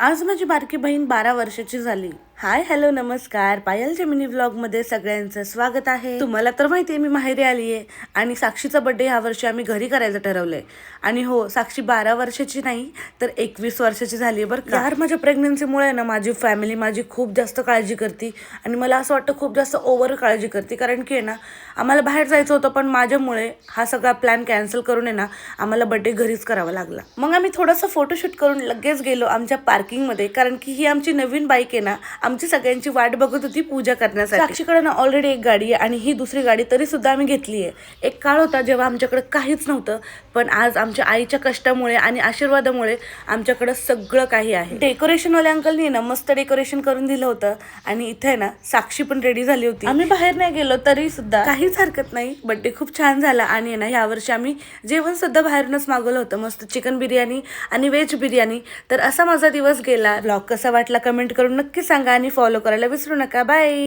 आज माझी बारकी बहीण 12 वर्षाची झाली. हाय हॅलो नमस्कार, पायल जेमिनी व्लॉगमध्ये सगळ्यांचं स्वागत आहे. तुम्हाला तर माहिती आहे मी माहेरी आली आहे आणि साक्षीचा बर्थडे ह्या वर्षी आम्ही घरी करायचं ठरवलंय. आणि हो, साक्षी 12 वर्षाची नाही तर 21 वर्षाची झाली आहे बरं का. यार, माझ्या प्रेग्नन्सीमुळे ना माझी फॅमिली माझी खूप जास्त काळजी करते आणि मला असं वाटतं खूप जास्त ओव्हर काळजी करते. कारण की आहे ना, आम्हाला बाहेर जायचं होतं पण माझ्यामुळे हा सगळा प्लॅन कॅन्सल करून आहे ना आम्हाला बर्थडे घरीच करावा लागला. मग आम्ही थोडंसं फोटोशूट करून लगेच गेलो आमच्या पार्किंगमध्ये, कारण की ही आमची नवीन बाईक आहे ना, आमची सगळ्यांची वाट बघत होती पूजा करण्यासाठी. साक्षीकडे ना ऑलरेडी एक गाडी आहे आणि ही दुसरी गाडी तरी सुद्धा आम्ही घेतली आहे. एक काळ होता जेव्हा आमच्याकडे काहीच नव्हतं, पण आज आमच्या आईच्या कष्टामुळे आणि आशीर्वादामुळे आमच्याकडे सगळं काही आहे. डेकोरेशनवाल्या अंकलनी ना मस्त डेकोरेशन करून दिलं होतं आणि इथे ना साक्षी पण रेडी झाली होती. आम्ही बाहेर नाही गेलो तरी सुद्धा काहीच हरकत नाही, बर्थडे खूप छान झाला. आणि ना यावर्षी आम्ही जेवण सुद्धा बाहेरूनच मागवलं होतं, मस्त चिकन बिर्याणी आणि व्हेज बिर्याणी. तर असा माझा दिवस गेला. ब्लॉग कसा वाटला कमेंट करून नक्की सांगा आणि फॉलो करायला विसरू नका. बाय.